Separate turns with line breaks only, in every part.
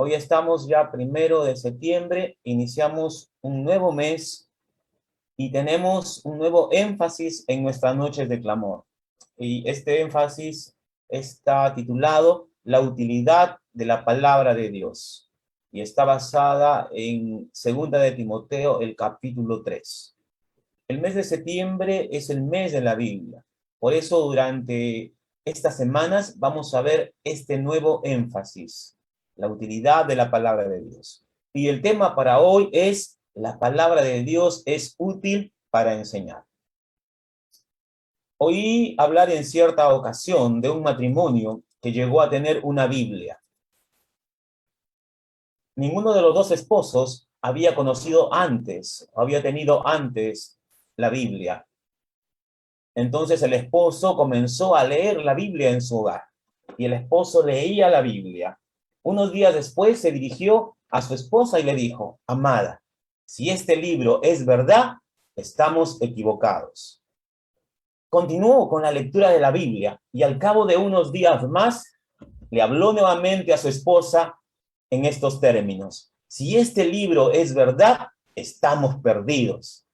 Hoy estamos ya 1 de septiembre, iniciamos un nuevo mes y tenemos un nuevo énfasis en nuestras noches de clamor. Y este énfasis está titulado La utilidad de la palabra de Dios. Y está basada en 2 de Timoteo, el capítulo 3. El mes de septiembre es el mes de la Biblia. Por eso durante estas semanas vamos a ver este nuevo énfasis, la utilidad de la palabra de Dios. Y el tema para hoy es: la palabra de Dios es útil para enseñar. Oí hablar en cierta ocasión de un matrimonio que llegó a tener una Biblia. Ninguno de los dos esposos había tenido antes la Biblia. Entonces el esposo comenzó a leer la Biblia en su hogar y el esposo leía la Biblia. Unos días después se dirigió a su esposa y le dijo: amada, si este libro es verdad, estamos equivocados. Continuó con la lectura de la Biblia y al cabo de unos días más le habló nuevamente a su esposa en estos términos: si este libro es verdad, estamos perdidos.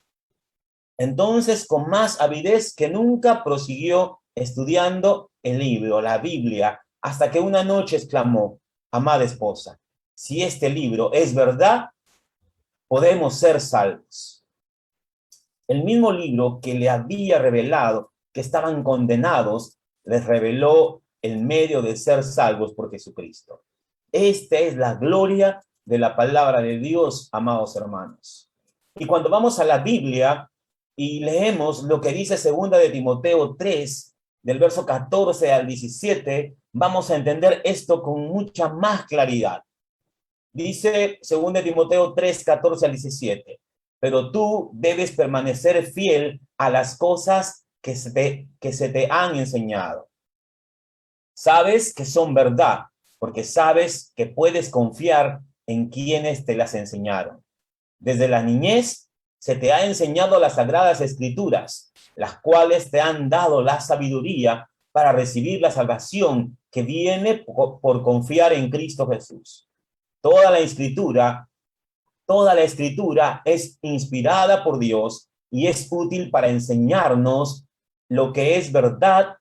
Entonces, con más avidez que nunca, prosiguió estudiando el libro, la Biblia, hasta que una noche exclamó: amada esposa, si este libro es verdad, podemos ser salvos. El mismo libro que le había revelado que estaban condenados, les reveló el medio de ser salvos por Jesucristo. Esta es la gloria de la palabra de Dios, amados hermanos. Y cuando vamos a la Biblia y leemos lo que dice 2 de Timoteo 3, del verso 14 al 17, vamos a entender esto con mucha más claridad. Dice 2 de Timoteo 3, 14 al 17, pero tú debes permanecer fiel a las cosas que se te han enseñado. Sabes que son verdad, porque sabes que puedes confiar en quienes te las enseñaron. Desde la niñez se te ha enseñado las sagradas escrituras, las cuales te han dado la sabiduría para recibir la salvación que viene por confiar en Cristo Jesús. Toda la escritura es inspirada por Dios y es útil para enseñarnos lo que es verdad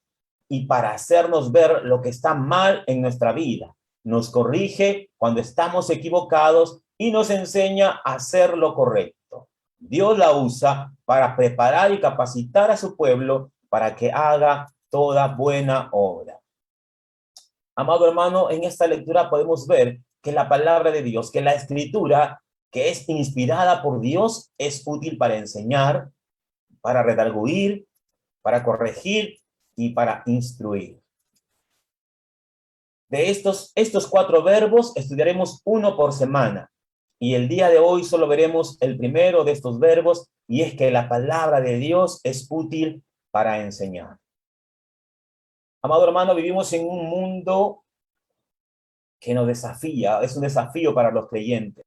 y para hacernos ver lo que está mal en nuestra vida. Nos corrige cuando estamos equivocados y nos enseña a hacer lo correcto. Dios la usa para preparar y capacitar a su pueblo para que haga toda buena obra. Amado hermano, en esta lectura podemos ver que la palabra de Dios, que la escritura, que es inspirada por Dios, es útil para enseñar, para redarguir, para corregir y para instruir. De estos 4 verbos estudiaremos uno por semana. Y el día de hoy solo veremos el primero de estos verbos, y es que la palabra de Dios es útil para enseñar. Amado hermano, vivimos en un mundo que nos desafía, es un desafío para los creyentes.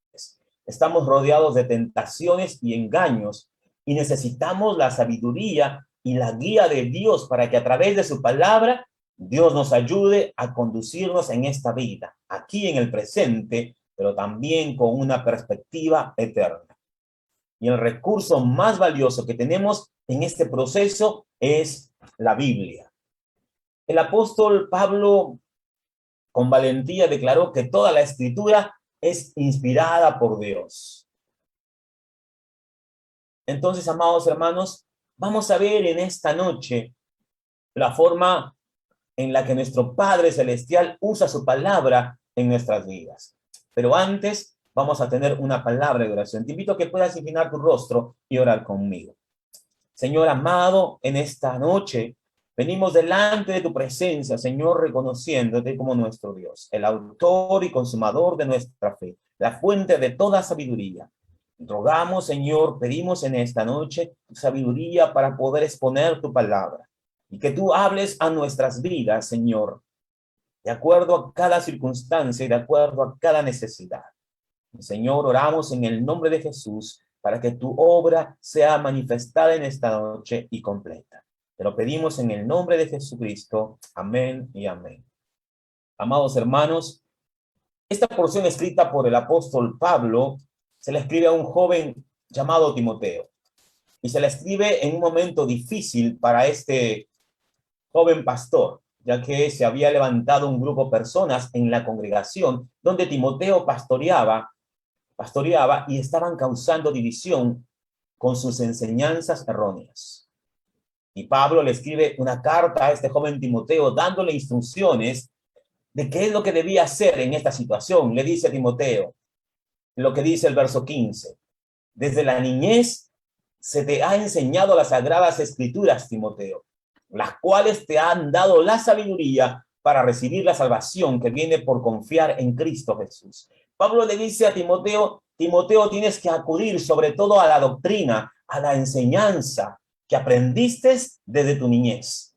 Estamos rodeados de tentaciones y engaños y necesitamos la sabiduría y la guía de Dios para que a través de su palabra Dios nos ayude a conducirnos en esta vida, aquí en el presente, pero también con una perspectiva eterna. Y el recurso más valioso que tenemos en este proceso es la Biblia. El apóstol Pablo con valentía declaró que toda la escritura es inspirada por Dios. Entonces, amados hermanos, vamos a ver en esta noche la forma en la que nuestro Padre Celestial usa su palabra en nuestras vidas. Pero antes vamos a tener una palabra de oración. Te invito a que puedas inclinar tu rostro y orar conmigo. Señor amado, en esta noche venimos delante de tu presencia, Señor, reconociéndote como nuestro Dios, el autor y consumador de nuestra fe, la fuente de toda sabiduría. Rogamos, Señor, pedimos en esta noche tu sabiduría para poder exponer tu palabra y que tú hables a nuestras vidas, Señor, de acuerdo a cada circunstancia y de acuerdo a cada necesidad. Señor, oramos en el nombre de Jesús para que tu obra sea manifestada en esta noche y completa. Te lo pedimos en el nombre de Jesucristo. Amén y amén. Amados hermanos, Esta porción escrita por el apóstol Pablo se la escribe a un joven llamado Timoteo. Y se la escribe en un momento difícil para este joven pastor, ya que se había levantado un grupo de personas en la congregación donde Timoteo pastoreaba y estaban causando división con sus enseñanzas erróneas. Y Pablo le escribe una carta a este joven Timoteo dándole instrucciones de qué es lo que debía hacer en esta situación. Le dice a Timoteo lo que dice el verso 15: desde la niñez se te ha enseñado las sagradas escrituras, Timoteo, las cuales te han dado la sabiduría para recibir la salvación que viene por confiar en Cristo Jesús. Pablo le dice a Timoteo: Timoteo, tienes que acudir sobre todo a la doctrina, a la enseñanza que aprendiste desde tu niñez,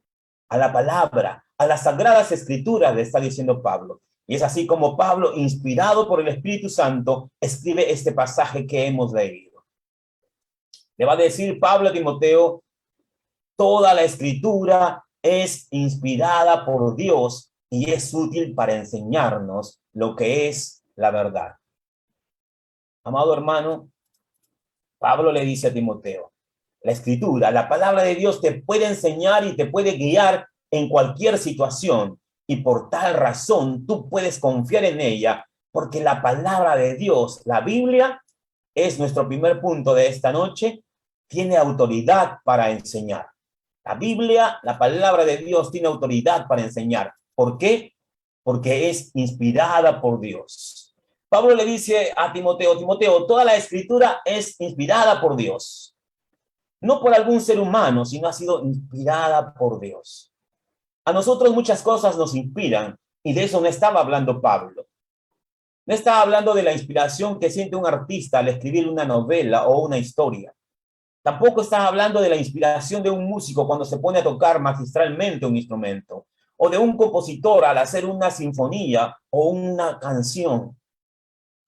a la palabra, a las sagradas escrituras, le está diciendo Pablo. Y es así como Pablo, inspirado por el Espíritu Santo, escribe este pasaje que hemos leído. Le va a decir Pablo a Timoteo: toda la escritura es inspirada por Dios y es útil para enseñarnos lo que es la verdad. Amado hermano, Pablo le dice a Timoteo: la escritura, la palabra de Dios te puede enseñar y te puede guiar en cualquier situación, y por tal razón tú puedes confiar en ella, porque la palabra de Dios, la Biblia, es nuestro primer punto de esta noche, tiene autoridad para enseñar. La Biblia, la palabra de Dios, tiene autoridad para enseñar. ¿Por qué? Porque es inspirada por Dios. Pablo le dice a Timoteo: Timoteo, toda la escritura es inspirada por Dios. No por algún ser humano, sino ha sido inspirada por Dios. A nosotros muchas cosas nos inspiran, y de eso no estaba hablando Pablo. No estaba hablando de la inspiración que siente un artista al escribir una novela o una historia. Tampoco estaba hablando de la inspiración de un músico cuando se pone a tocar magistralmente un instrumento, o de un compositor al hacer una sinfonía o una canción.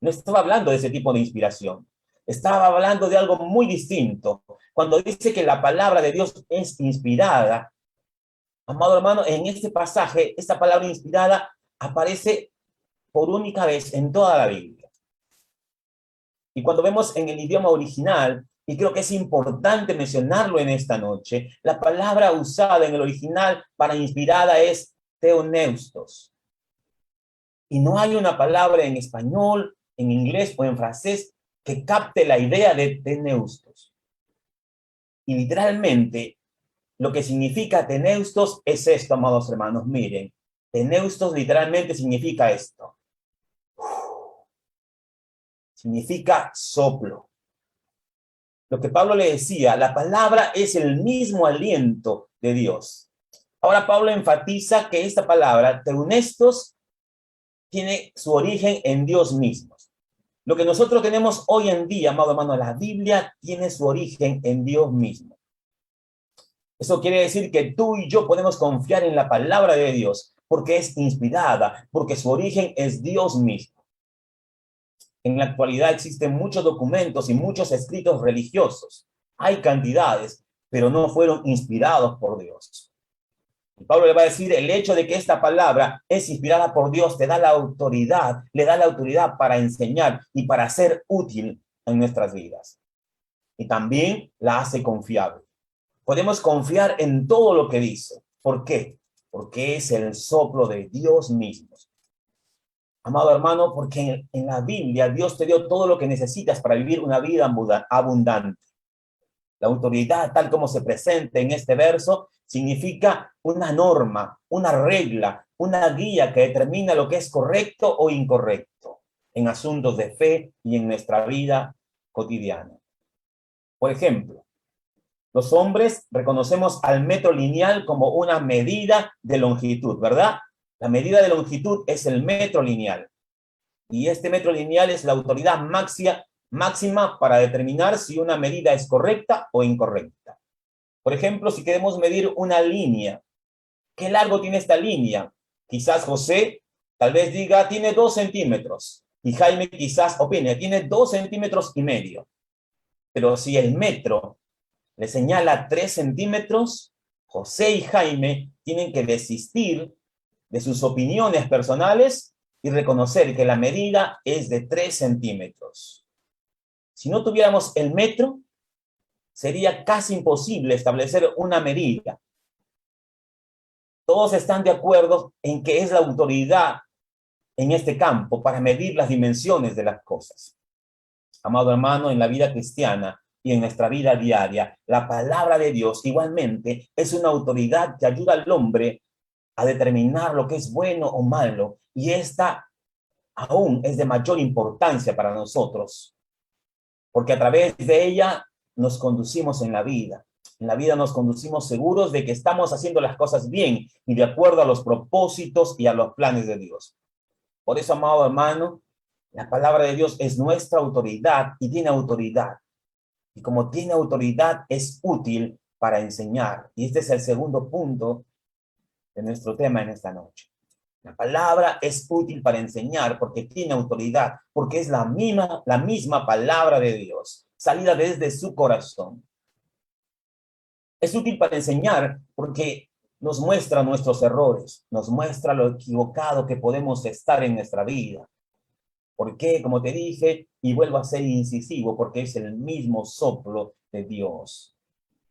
No estaba hablando de ese tipo de inspiración. Estaba hablando de algo muy distinto. Cuando dice que la palabra de Dios es inspirada, amado hermano, en este pasaje, esta palabra inspirada aparece por única vez en toda la Biblia. Y cuando vemos en el idioma original, y creo que es importante mencionarlo en esta noche, la palabra usada en el original para inspirada es theopneustos. Y no hay una palabra en español, en inglés o en francés que capte la idea de theopneustos. Y literalmente, lo que significa theopneustos es esto, amados hermanos. Miren, theopneustos literalmente significa esto. Significa soplo. Lo que Pablo le decía, la palabra es el mismo aliento de Dios. Ahora Pablo enfatiza que esta palabra, theopneustos, tiene su origen en Dios mismo. Lo que nosotros tenemos hoy en día, amado hermano, la Biblia tiene su origen en Dios mismo. Eso quiere decir que tú y yo podemos confiar en la palabra de Dios, porque es inspirada, porque su origen es Dios mismo. En la actualidad existen muchos documentos y muchos escritos religiosos. Hay cantidades, pero no fueron inspirados por Dios. Y Pablo le va a decir: el hecho de que esta palabra es inspirada por Dios te da la autoridad, le da la autoridad para enseñar y para ser útil en nuestras vidas. Y también la hace confiable. Podemos confiar en todo lo que dice. ¿Por qué? Porque es el soplo de Dios mismo. Amado hermano, porque en la Biblia Dios te dio todo lo que necesitas para vivir una vida abundante. La autoridad, tal como se presenta en este verso, significa una norma, una regla, una guía que determina lo que es correcto o incorrecto en asuntos de fe y en nuestra vida cotidiana. Por ejemplo, los hombres reconocemos al metro lineal como una medida de longitud, ¿verdad? La medida de longitud es el metro lineal. Y este metro lineal es la autoridad máxima para determinar si una medida es correcta o incorrecta. Por ejemplo, si queremos medir una línea, ¿qué largo tiene esta línea? Quizás José tal vez diga tiene 2 centímetros y Jaime quizás opine tiene 2 centímetros y medio. Pero si el metro le señala 3 centímetros, José y Jaime tienen que desistir de sus opiniones personales y reconocer que la medida es de 3 centímetros. Si no tuviéramos el metro, sería casi imposible establecer una medida. Todos están de acuerdo en que es la autoridad en este campo para medir las dimensiones de las cosas. Amado hermano, en la vida cristiana y en nuestra vida diaria, la palabra de Dios igualmente es una autoridad que ayuda al hombre a determinar lo que es bueno o malo, y esta aún es de mayor importancia para nosotros, porque a través de ella nos conducimos en la vida. En la vida nos conducimos seguros de que estamos haciendo las cosas bien y de acuerdo a los propósitos y a los planes de Dios. Por eso, amado hermano, la palabra de Dios es nuestra autoridad y tiene autoridad. Y como tiene autoridad, es útil para enseñar. Y este es el segundo punto de nuestro tema en esta noche. La palabra es útil para enseñar porque tiene autoridad, porque es la misma palabra de Dios, salida desde su corazón. Es útil para enseñar porque nos muestra nuestros errores, nos muestra lo equivocado que podemos estar en nuestra vida. ¿Por qué? Como te dije, y vuelvo a ser incisivo, porque es el mismo soplo de Dios.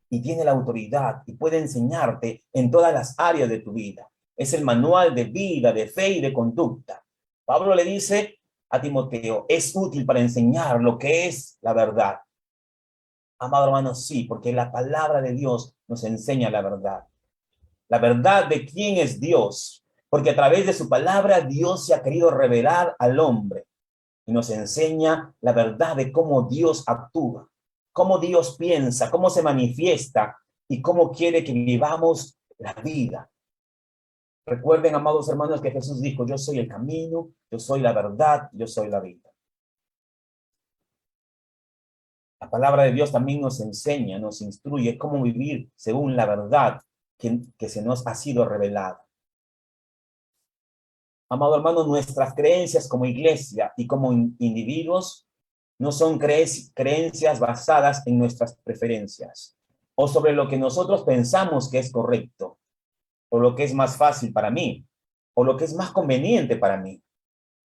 Y tiene la autoridad y puede enseñarte en todas las áreas de tu vida. Es el manual de vida, de fe y de conducta. Pablo le dice a Timoteo, es útil para enseñar lo que es la verdad. Amado hermano, sí, porque la palabra de Dios nos enseña la verdad. La verdad de quién es Dios, porque a través de su palabra Dios se ha querido revelar al hombre y nos enseña la verdad de cómo Dios actúa, cómo Dios piensa, cómo se manifiesta y cómo quiere que vivamos la vida. Recuerden, amados hermanos, que Jesús dijo, yo soy el camino, yo soy la verdad, yo soy la vida. La palabra de Dios también nos enseña, nos instruye cómo vivir según la verdad que se nos ha sido revelada. Amado hermano, nuestras creencias como iglesia y como individuos no son creencias basadas en nuestras preferencias o sobre lo que nosotros pensamos que es correcto, o lo que es más fácil para mí, o lo que es más conveniente para mí,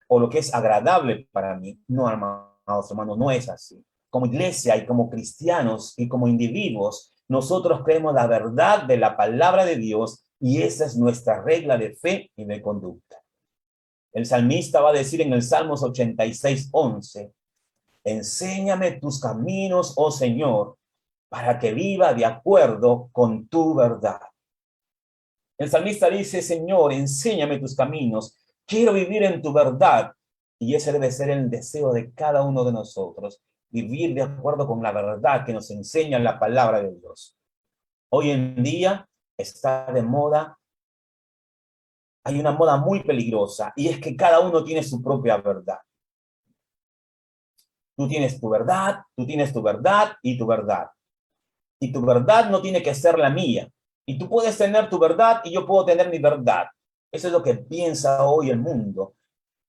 o lo que es agradable para mí. No, amados hermanos, no es así. Como iglesia y como cristianos y como individuos, nosotros creemos la verdad de la palabra de Dios y esa es nuestra regla de fe y de conducta. El salmista va a decir en el Salmos 86:11, enséñame tus caminos, oh Señor, para que viva de acuerdo con tu verdad. El salmista dice, Señor, enséñame tus caminos, quiero vivir en tu verdad. Y ese debe ser el deseo de cada uno de nosotros, vivir de acuerdo con la verdad que nos enseña la palabra de Dios. Hoy en día está de moda, hay una moda muy peligrosa, y es que cada uno tiene su propia verdad. Tú tienes tu verdad, tú tienes tu verdad y tu verdad. Y tu verdad no tiene que ser la mía. Y tú puedes tener tu verdad y yo puedo tener mi verdad. Eso es lo que piensa hoy el mundo.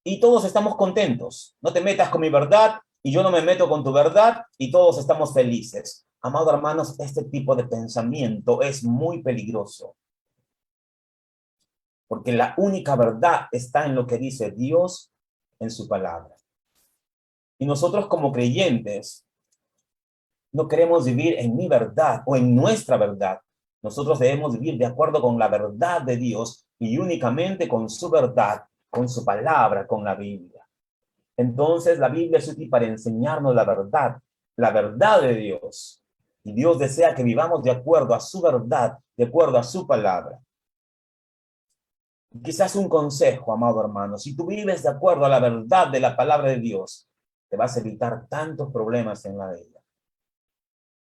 Y todos estamos contentos. No te metas con mi verdad y yo no me meto con tu verdad y todos estamos felices. Amados hermanos, este tipo de pensamiento es muy peligroso. Porque la única verdad está en lo que dice Dios en su palabra. Y nosotros como creyentes no queremos vivir en mi verdad o en nuestra verdad. Nosotros debemos vivir de acuerdo con la verdad de Dios y únicamente con su verdad, con su palabra, con la Biblia. Entonces la Biblia es útil para enseñarnos la verdad de Dios. Y Dios desea que vivamos de acuerdo a su verdad, de acuerdo a su palabra. Quizás un consejo, amado hermano, si tú vives de acuerdo a la verdad de la palabra de Dios, te vas a evitar tantos problemas en la vida.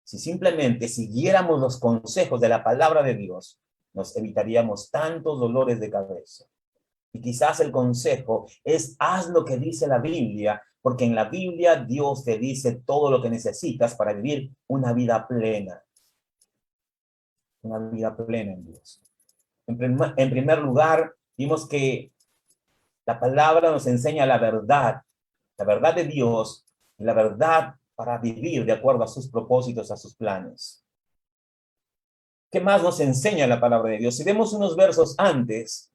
Si simplemente siguiéramos los consejos de la palabra de Dios, nos evitaríamos tantos dolores de cabeza. Y quizás el consejo es, haz lo que dice la Biblia, porque en la Biblia Dios te dice todo lo que necesitas para vivir una vida plena. Una vida plena en Dios. En primer lugar, vimos que la palabra nos enseña la verdad de Dios y la verdad para vivir de acuerdo a sus propósitos, a sus planes. ¿Qué más nos enseña la palabra de Dios? Si vemos unos versos antes,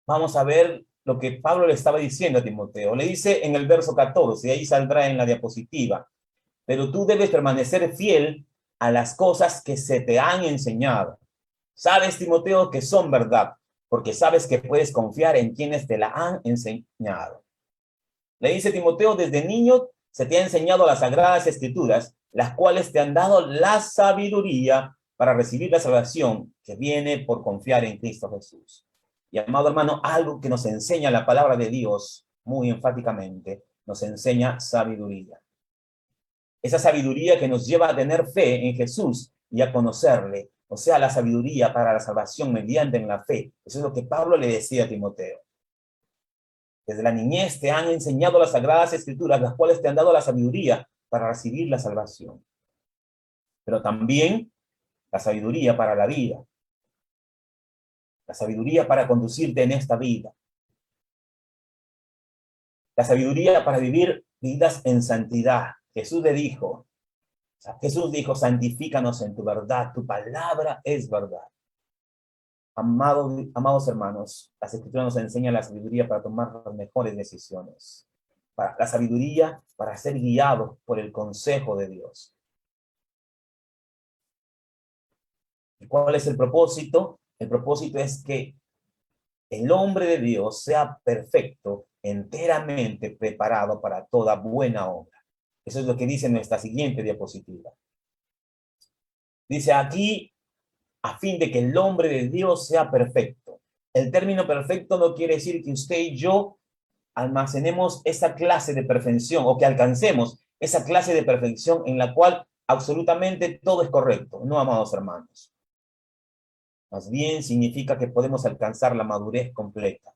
vamos a ver lo que Pablo le estaba diciendo a Timoteo. Le dice en el verso 14, y ahí saldrá en la diapositiva, pero tú debes permanecer fiel a las cosas que se te han enseñado. Sabes, Timoteo, que son verdad, porque sabes que puedes confiar en quienes te la han enseñado. Le dice Timoteo, desde niño se te ha enseñado las sagradas escrituras, las cuales te han dado la sabiduría para recibir la salvación que viene por confiar en Cristo Jesús. Y amado hermano, algo que nos enseña la palabra de Dios muy enfáticamente, nos enseña sabiduría. Esa sabiduría que nos lleva a tener fe en Jesús y a conocerle, o sea, la sabiduría para la salvación mediante en la fe. Eso es lo que Pablo le decía a Timoteo. Desde la niñez te han enseñado las sagradas escrituras, las cuales te han dado la sabiduría para recibir la salvación. Pero también la sabiduría para la vida, la sabiduría para conducirte en esta vida, la sabiduría para vivir vidas en santidad. Jesús dijo, santifícanos en tu verdad, tu palabra es verdad. Amados hermanos, las escrituras nos enseñan la sabiduría para tomar las mejores decisiones, la sabiduría para ser guiados por el consejo de Dios. ¿Y cuál es el propósito? El propósito es que el hombre de Dios sea perfecto, enteramente preparado para toda buena obra. Eso es lo que dice nuestra siguiente diapositiva. Dice aquí, a fin de que el hombre de Dios sea perfecto. El término perfecto no quiere decir que usted y yo almacenemos esa clase de perfección o que alcancemos esa clase de perfección en la cual absolutamente todo es correcto. No, amados hermanos. Más bien significa que podemos alcanzar la madurez completa.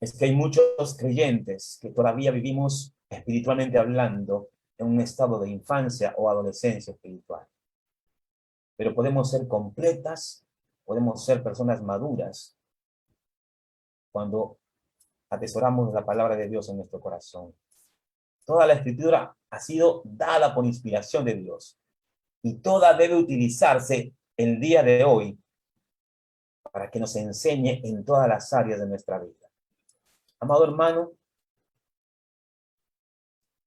Es que hay muchos creyentes que todavía vivimos espiritualmente hablando en un estado de infancia o adolescencia espiritual. Pero podemos ser completas, podemos ser personas maduras cuando atesoramos la palabra de Dios en nuestro corazón. Toda la escritura ha sido dada por inspiración de Dios y toda debe utilizarse el día de hoy para que nos enseñe en todas las áreas de nuestra vida. Amado hermano,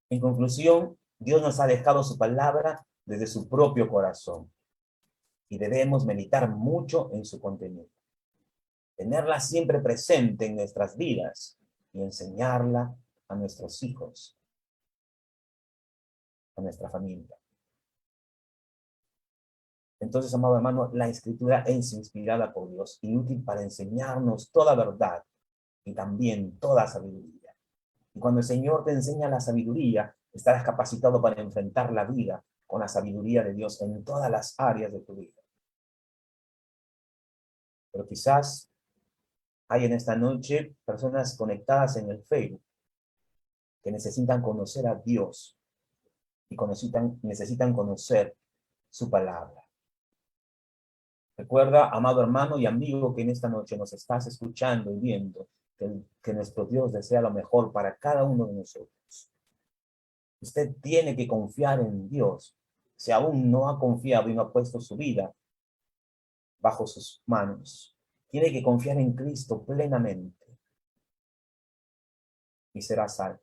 en conclusión, Dios nos ha dejado su palabra desde su propio corazón y debemos meditar mucho en su contenido. Tenerla siempre presente en nuestras vidas y enseñarla a nuestros hijos, a nuestra familia. Entonces, amado hermano, la escritura es inspirada por Dios y útil para enseñarnos toda verdad y también toda sabiduría. Y cuando el Señor te enseña la sabiduría, estarás capacitado para enfrentar la vida con la sabiduría de Dios en todas las áreas de tu vida. Pero quizás hay en esta noche personas conectadas en el Facebook que necesitan conocer a Dios y necesitan conocer su palabra. Recuerda, amado hermano y amigo, que en esta noche nos estás escuchando y viendo que nuestro Dios desea lo mejor para cada uno de nosotros. Usted tiene que confiar en Dios. Si aún no ha confiado y no ha puesto su vida bajo sus manos, tiene que confiar en Cristo plenamente y será salvo.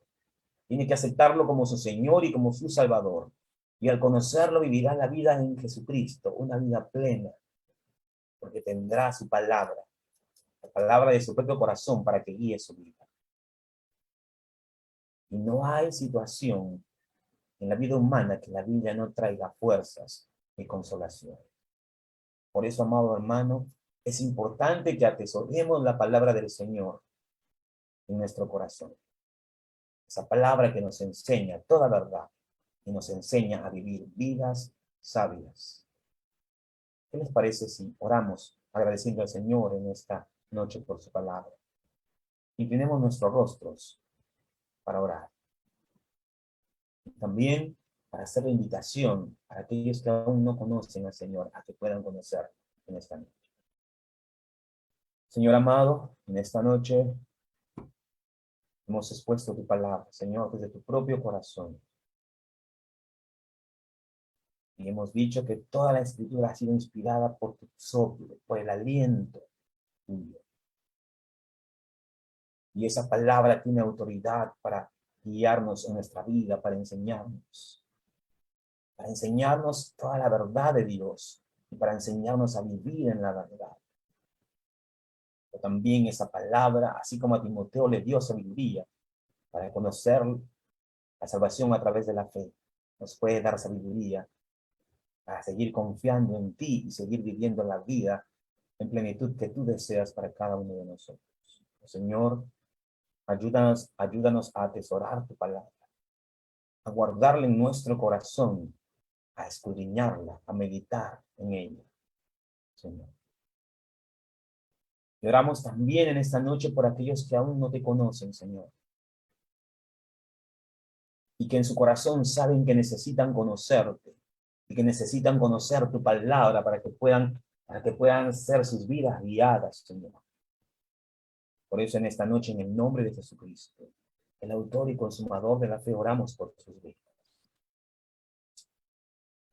Tiene que aceptarlo como su Señor y como su Salvador. Y al conocerlo vivirá la vida en Jesucristo, una vida plena, porque tendrá su palabra, la palabra de su propio corazón para que guíe su vida. Y no hay situación en la vida humana que la Biblia no traiga fuerzas y consolación. Por eso, amado hermano, es importante que atesoremos la palabra del Señor en nuestro corazón. Esa palabra que nos enseña toda verdad y nos enseña a vivir vidas sabias. ¿Qué les parece si oramos agradeciendo al Señor en esta noche por su palabra? Inclinemos nuestros rostros para orar. Y también para hacer la invitación a aquellos que aún no conocen al Señor a que puedan conocer en esta noche. Señor amado, en esta noche hemos expuesto tu palabra, Señor, desde tu propio corazón. Y hemos dicho que toda la escritura ha sido inspirada por tu soplo, por el aliento tuyo. Y esa palabra tiene autoridad para guiarnos en nuestra vida, para enseñarnos toda la verdad de Dios y para enseñarnos a vivir en la verdad. Pero también esa palabra, así como a Timoteo le dio sabiduría para conocer la salvación a través de la fe, nos puede dar sabiduría para seguir confiando en ti y seguir viviendo la vida en plenitud que tú deseas para cada uno de nosotros. Señor, ayúdanos a atesorar tu palabra, a guardarla en nuestro corazón, a escudriñarla, a meditar en ella, Señor. Y oramos también en esta noche por aquellos que aún no te conocen, Señor, y que en su corazón saben que necesitan conocerte y que necesitan conocer tu palabra para que puedan ser sus vidas guiadas, Señor. Por eso en esta noche, en el nombre de Jesucristo, el autor y consumador de la fe, oramos por sus vidas,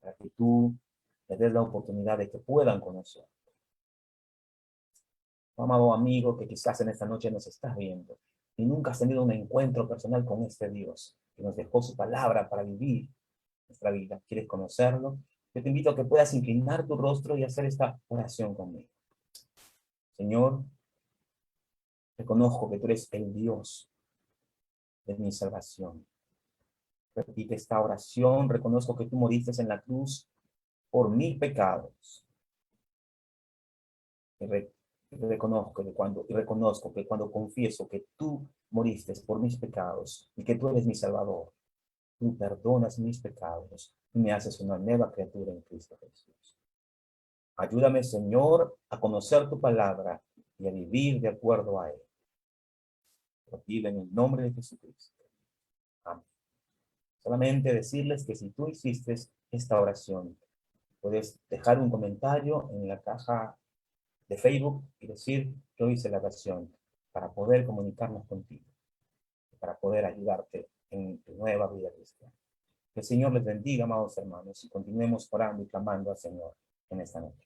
para que tú les des la oportunidad de que puedan conocer. Amado amigo, que quizás en esta noche nos estás viendo y nunca has tenido un encuentro personal con este Dios que nos dejó su palabra para vivir nuestra vida. ¿Quieres conocerlo? Yo te invito a que puedas inclinar tu rostro y hacer esta oración conmigo. Señor, reconozco que tú eres el Dios de mi salvación. Repite esta oración. Reconozco que tú moriste en la cruz por mis pecados. Reconozco que cuando confieso que tú moriste por mis pecados y que tú eres mi Salvador, tú perdonas mis pecados y me haces una nueva criatura en Cristo Jesús. Ayúdame, Señor, a conocer tu palabra y a vivir de acuerdo a él. Lo pido en el nombre de Jesucristo. Amén. Solamente decirles que si tú hiciste esta oración, puedes dejar un comentario en la caja de Facebook y decir, yo hice la oración para poder comunicarnos contigo, para poder ayudarte en tu nueva vida cristiana. Que el Señor les bendiga, amados hermanos, y continuemos orando y clamando al Señor en esta noche.